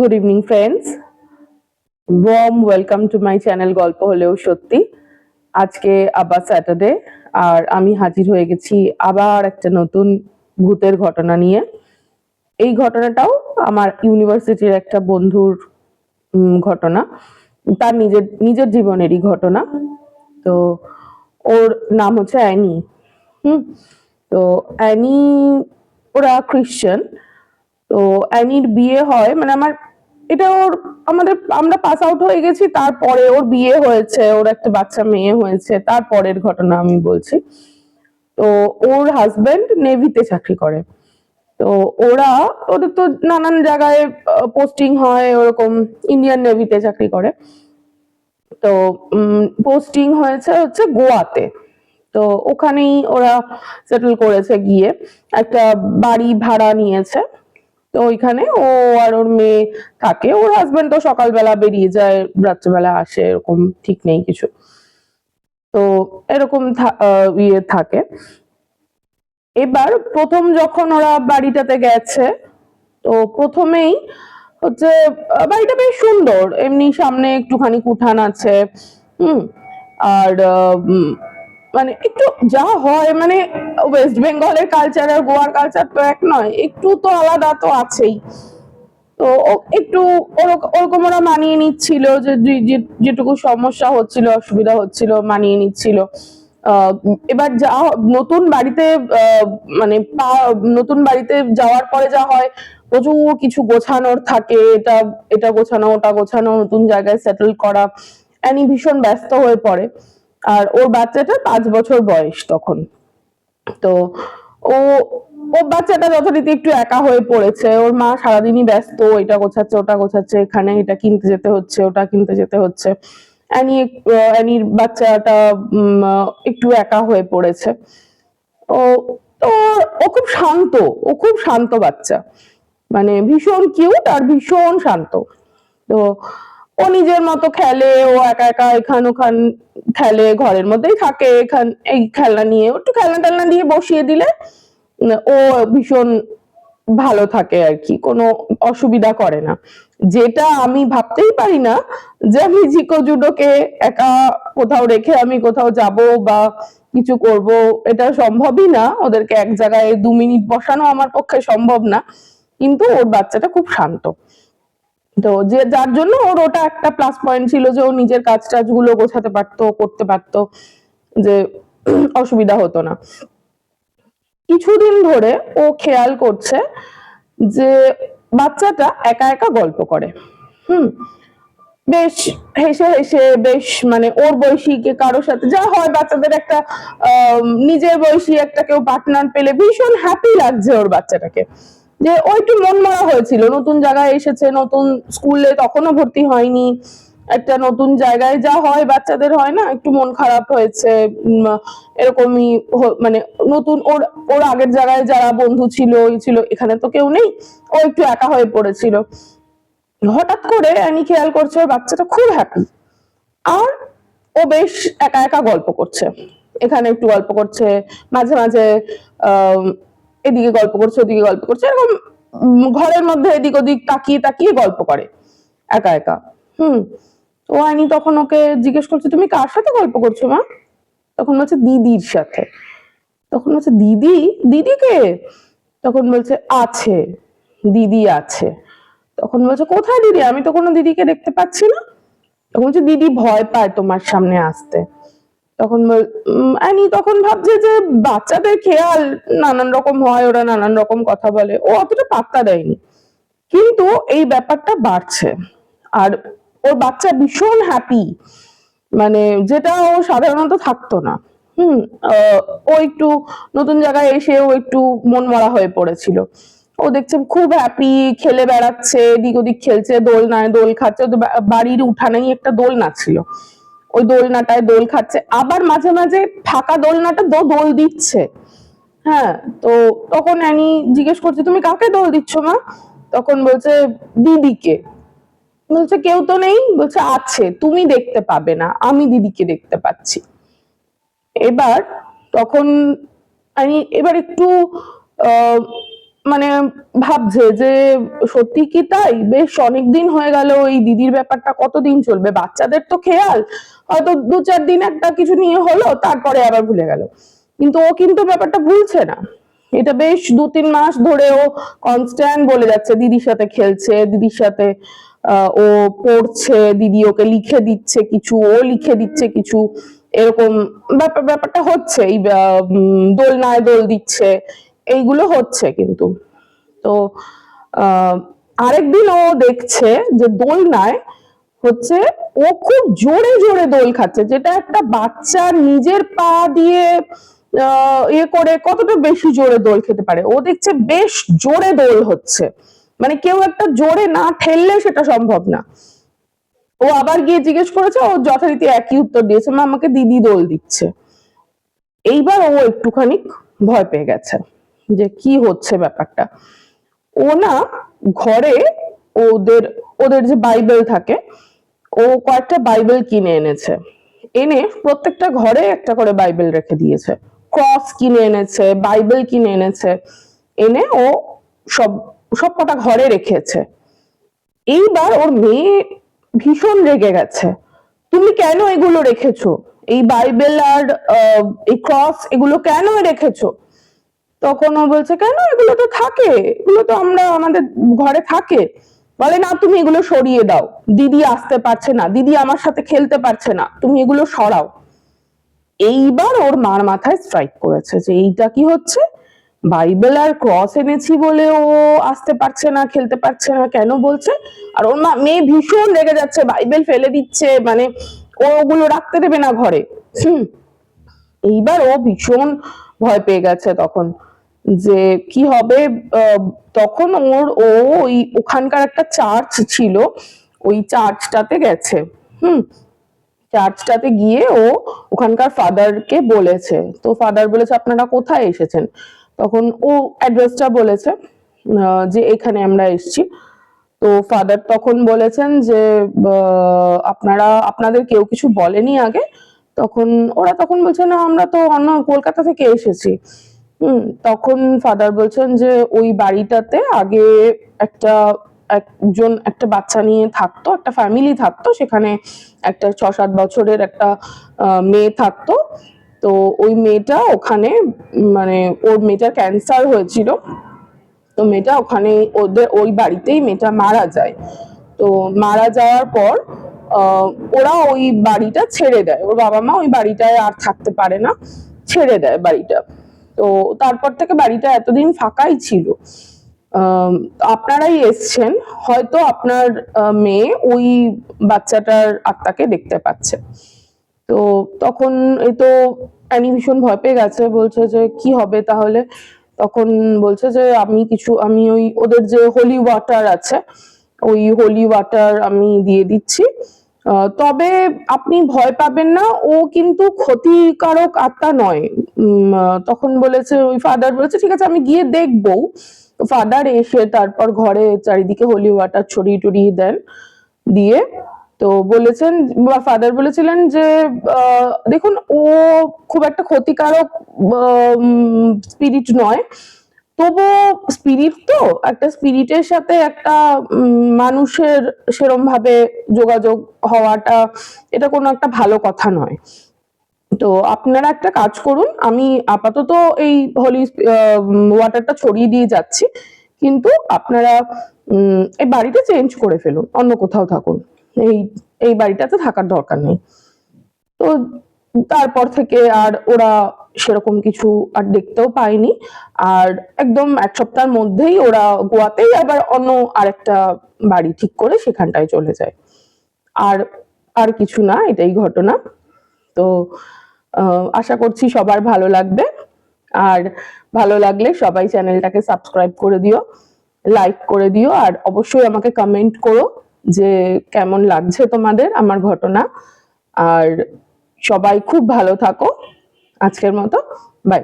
Good evening friends, warm welcome to my channel গল্প হলেও সত্যি। আজকে আবার স্যাটারডে, আর আমি হাজির হয়ে গেছি আবার একটা নতুন ভূতের ঘটনা নিয়ে। এই ঘটনাটাও আমার ইউনিভার্সিটির একটা বন্ধুর ঘটনা, তার নিজের জীবনেরই ঘটনা। তো ওর নাম হচ্ছে অ্যানি। তো অ্যানি, ওরা খ্রিশ্চান। তো অ্যানির বিয়ে হয়, মানে আমরা পাস আউট হয়ে গেছি, তারপরে ওর বিয়ে হয়েছে, ওর একটা বাচ্চা মেয়ে হয়েছে, তারপরের ঘটনা আমি বলছি। তো ওর হাজবেন্ড নেভিতে চাকরি করে। তো ওদের তো নানান জায়গায় পোস্টিং হয়, ওরকম ইন্ডিয়ান নেভিতে চাকরি করে। তো পোস্টিং হচ্ছে গোয়াতে। তো ওখানেই ওরা সেটেল করেছে, গিয়ে একটা বাড়ি ভাড়া নিয়েছে। তো ওইখানে ও আর ওর মেয়ে থাকে। ওর হাজবেন্ড তো সকালবেলা বেরিয়ে যায়, রাত্রেবেলা আসে, এরকম ঠিক নেই কিছু। তো এরকম ইয়ে থাকে। এবার প্রথম যখন ওরা বাড়িটাতে গেছে, তো প্রথমেই হচ্ছে বাড়িটা বেশ সুন্দর, এমনি সামনে একটুখানি উঠান আছে। আর মানে একটু যা হয়, মানে ওয়েস্ট বেঙ্গলের কালচার আর গোয়ার কালচার তো এক নয়, একটু তো আলাদা তো আছেই। তো একটু ওরকম ওরা মানিয়ে নিচ্ছিল, যে যেটুকু সমস্যা হচ্ছিল, অসুবিধা হচ্ছিল, মানিয়ে নিচ্ছিল। এবার যা নতুন বাড়িতে মানে নতুন বাড়িতে যাওয়ার পরে যা হয়, প্রচুর কিছু গোছানোর থাকে, এটা এটা গোছানো, ওটা গোছানো, নতুন জায়গায় সেটেল করা। অ্যানি ভীষণ ব্যস্ত হয়ে পড়ে। আর ওর বাচ্চাটা 5 বছর বয়স তখন। তো ও ও বাচ্চাটা যথারীতি একটু একা হয়ে পড়েছে। ওর মা সারাদিনই ব্যস্ত, এটা গোছাচ্ছে, ওটা গোছাচ্ছে, এখানে এটা কিনতে যেতে হচ্ছে, ওটা কিনতে যেতে হচ্ছে। অ্যানির বাচ্চাটা একটু একা হয়ে পড়েছে। ও তো ও খুব শান্ত, ও খুব শান্ত বাচ্চা, মানে ভীষণ কিউট আর ভীষণ শান্ত। তো ও নিজের মতো খেলে, ও একা একা এখান ওখান খেলে, ঘরের মধ্যেই থাকে। এই খেলনা নিয়ে একটু খেলনা টেলনা দিয়ে বসিয়ে দিলে ও ভীষণ ভালো থাকে আর কি, কোনো অসুবিধা করে না। যেটা আমি ভাবতেই পারি না, যে আমি জিকো জুডোকে একা কোথাও রেখে আমি কোথাও যাব বা কিছু করব, এটা সম্ভবই না। ওদেরকে এক জায়গায় 2 মিনিট বসানো আমার পক্ষে সম্ভব না। কিন্তু ওর বাচ্চাটা খুব শান্ত। তো যার জন্য ওর ওটা একটা প্লাস পয়েন্ট ছিল, যে ও নিজের কাজ টাজগুলো গোছাতে পারতো, করতে পারতো, যে অসুবিধা হতো না। কিছুদিন ধরে ও খেয়াল করছে যে বাচ্চাটা একা একা গল্প করে। বেশ হেসে হেসে, বেশ মানে ওর বয়সী কারোর সাথে যা হয়, বাচ্চাদের একটা নিজের বয়সী একটা কেউ পার্টনার পেলে ভীষণ হ্যাপি লাগছে ওর বাচ্চাটাকে। যে ও একটু মন মরা হয়েছিল, নতুন জায়গায় এসেছে, নতুন স্কুলে তখনও ভর্তি হয়নি, একটা নতুন জায়গায় যা হয় বাচ্চাদের, হয় না, একটু মন খারাপ হয়েছে। এরকমই মানে নতুন ওর ওর আগের জায়গায় যারা বন্ধু ছিল এখানে তো কেউ নেই, ও একটু একা হয়ে পড়েছিল। হঠাৎ করে অ্যানি খেয়াল করছে ওর বাচ্চাটা খুব হ্যাপি, আর ও বেশ একা একা গল্প করছে, এখানে একটু গল্প করছে, মাঝে মাঝে এদিকে গল্প করছে, ওদিকে গল্প করছে, এরকম ঘরের মধ্যে এদিক ওদিক তাকিয়ে তাকিয়ে গল্প করে একা একা। তো অ্যানি তখন ওকে জিজ্ঞেস করছে, তুমি কার সাথে গল্প করছো মা? তখন বলছে দিদির সাথে। তখন বলছে দিদি? দিদি কে? তখন বলছে আছে, দিদি আছে। তখন বলছে কোথায় দিদি? আমি তো কোনো দিদিকে দেখতে পাচ্ছি না। তখন বলছে দিদি ভয় পায় তোমার সামনে আসতে। তখন অ্যানি তখন ভাবছে যে বাচ্চাদের খেয়াল নানান রকম হয়, ওরা নানান রকম কথা বলে, ও অতটা পাত্তা দেয়নি। কিন্তু এই ব্যাপারটা বাড়ছে, আর ওর বাচ্চা ভীষণ হ্যাপি, মানে যেটা ও সাধারণত থাকতো না। ও একটু নতুন জায়গায় এসে ও একটু মন মরা হয়ে পড়েছিল। ও দেখছে খুব হ্যাপি, খেলে বেড়াচ্ছে, এদিক ওদিক খেলছে, দোলনায় দোল খাচ্ছে। বাড়ির উঠানেই একটা দোলনা ছিল, ওই দোলনাটায় দোল খাচ্ছে, আবার মাঝে মাঝে ফাঁকা দোলনাটা দোল দিচ্ছে। হ্যাঁ, তো তখন অ্যানি জিজ্ঞেস করছে, তুমি কাকে দোল দিচ্ছ মা? তখন বলছে দিদিকে। বলছে কেউ তো নেই। বলছে আছে, তুমি দেখতে পাবে না, আমি দিদিকে দেখতে পাচ্ছি। এবার তখন আমি এবার একটু মানে ভাবছে যে সত্যি কি তাই, বেশ অনেকদিন হয়ে গেল, এই দিদির ব্যাপারটা কতদিন চলবে, বাচ্চাদের তো খেয়াল হয়তো 2-4 দিন একটা কিছু নিয়ে হলো, তারপরে আবার ভুলে গেল। কিন্তু ও কিন্তু ব্যাপারটা ভুলছে না, এটা বেশ 2-3 মাস ধরে ও কনস্ট্যান্ট বলে যাচ্ছে দিদির সাথে খেলছে, দিদির সাথে ও পড়ছে, দিদি ওকে লিখে দিচ্ছে কিছু, ও লিখে দিচ্ছে কিছু, এরকম ব্যাপারটা হচ্ছে। এই দোলনায় দোল দিচ্ছে, এইগুলো হচ্ছে কিন্তু। তো আরেকদিন ও দেখছে যে দোলনায় হচ্ছে ও খুব জোরে জোরে দোল খাচ্ছে, যেটা একটা বাচ্চা নিজের পা দিয়ে ইয়ে করে কতটা বেশি জোরে দোল খেতে পারে, ও দেখছে বেশ জোরে দোল হচ্ছে, মানে কেউ একটা জোরে না ঠেললে সেটা সম্ভব না। ও আবার গিয়ে জিজ্ঞেস করেছে, ও যথারীতি একই উত্তর দিয়েছে, মা আমাকে দিদি দোল দিচ্ছে। এইবার ও একটুখানি ভয় পেয়ে গেছে যে কি হচ্ছে ব্যাপারটা। ও না ঘরে ওদের ওদের যে বাইবেল থাকে, ও কয়েকটা বাইবেল কিনে এনেছে, এনে প্রত্যেকটা ঘরে একটা করে বাইবেল রেখে দিয়েছে, ক্রস কিনে এনেছে, বাইবেল কিনে এনেছে, এনে ও সব সব কটা ঘরে রেখেছে। এইবার ওর মেয়ে ভীষণ রেগে গেছে, তুমি কেন এগুলো রেখেছো, এই বাইবেল আর এই ক্রস এগুলো কেন রেখেছো? তখন ও বলছে, কেন, এগুলো তো থাকে, এগুলো তো আমরা আমাদের ঘরে থাকে। বলে, না তুমি এগুলো সরিয়ে দাও, দিদি আসতে পারছে না, দিদি আমার সাথে খেলতে পারছে না, তুমি এগুলো সরাও। এইবার ওর মার মাথায় স্ট্রাইক করেছে যে এইটা কি হচ্ছে, বাইবেল আর ক্রস এনেছি বলে ও আসতে পারছে না, খেলতে পারছে না, কেন বলছে? আর ওর মেয়ে ভীষণ রেগে যাচ্ছে, বাইবেল ফেলে দিচ্ছে, মানে ও ওগুলো রাখতে দেবে না ঘরে। এইবার ও ভীষণ ভয় পেয়ে গেছে তখন, যে কি হবে। তখন ওই ওখানকার একটা চার্চ ছিল, ওই চার্চটাতে গেছে। চার্চটাতে গিয়ে ও ওখানকার ফাদারকে বলেছে, তো ফাদার বলেছে আপনারা কোথায় এসেছেন? তখন ও অ্যাড্রেসটা বলেছে, যে এখানে আমরা এসেছি। তো ফাদার তখন বলেছেন যে আপনাদের কেউ কিছু বলেনি আগে? তখন ওরা তখন বলছে, না আমরা তো অন্য কলকাতা থেকে এসেছি। তখন ফাদার বলছেন যে ওই বাড়িটাতে আগে একটা বাচ্চা নিয়ে থাকতো, একটা ফ্যামিলি থাকতো, সেখানে একটা 6-7 বছরের একটা মেয়ে থাকতো। তো ওই মেয়েটা ওখানে, মানে ওর মেয়েটার ক্যান্সার হয়েছিল, তো মেয়েটা ওখানে ওদের ওই বাড়িতেই মেয়েটা মারা যায়। তো মারা যাওয়ার পর ওরা ওই বাড়িটা ছেড়ে দেয়, ওর বাবা মা ওই বাড়িটায় আর থাকতে পারে না, ছেড়ে দেয় বাড়িটা। তো তারপর থেকে বাড়িটা এতদিন ফাঁকাই ছিল। আপনারাই এসছেন, হয়তো আপনার মেয়ে ওই বাচ্চাটার আত্মাকে দেখতে পাচ্ছে। তো তখন এই তো অ্যানি ভীষণ ভয় পেয়ে গেছে, বলছে যে কি হবে তাহলে? তখন বলছে যে আমি ওই ওদের যে হোলি ওয়াটার আছে, ওই হোলি ওয়াটার আমি দিয়ে দিচ্ছি, তবে আপনি ভয় পাবেন না, ও কিন্তু ক্ষতিকারক আত্মা নয়। তখন বলেছে ওই ফাদার বলেছে, ঠিক আছে আমি গিয়ে দেখবো। ফাদার এসে তারপর ঘরে চারিদিকে হোলি ওয়াটার ছড়িয়ে টড়িয়ে দেন, দিয়ে তো বলেছেন, বা ফাদার বলেছিলেন যে দেখুন ও খুব একটা ক্ষতিকারক স্পিরিট নয়, তবু স্পিরিট তো, একটা স্পিরিটের সাথে একটা মানুষের সেরম ভাবে যোগাযোগ হওয়াটা, এটা কোনো একটা ভালো কথা নয়। তো আপনারা একটা কাজ করুন, আমি আপাতত এই হোলি ওয়াটারটা ছড়িয়ে দিয়ে যাচ্ছি, কিন্তু আপনারা এই বাড়িটা চেঞ্জ করে ফেলুন, অন্য কোথাও থাকুন, এই এই বাড়িটাতে থাকার দরকার নেই। তো তারপর থেকে আর ওরা সেরকম কিছু আর দেখতেও পায়নি, আর একদম 1 সপ্তাহের মধ্যেই ওরা গোয়াতেই আবার অন্য আরেকটা বাড়ি ঠিক করে সেখানটায় চলে যায়। আর আর কিছু না, এটাই ঘটনা। তো আশা করছি সবার ভালো লাগবে, আর ভালো লাগলে সবাই চ্যানেলটাকে সাবস্ক্রাইব করে দিও, লাইক করে দিও, আর অবশ্যই আমাকে কমেন্ট করো যে কেমন লাগছে তোমাদের আমার ঘটনা। আর সবাই খুব ভালো থাকো, আজকের মতো বাই।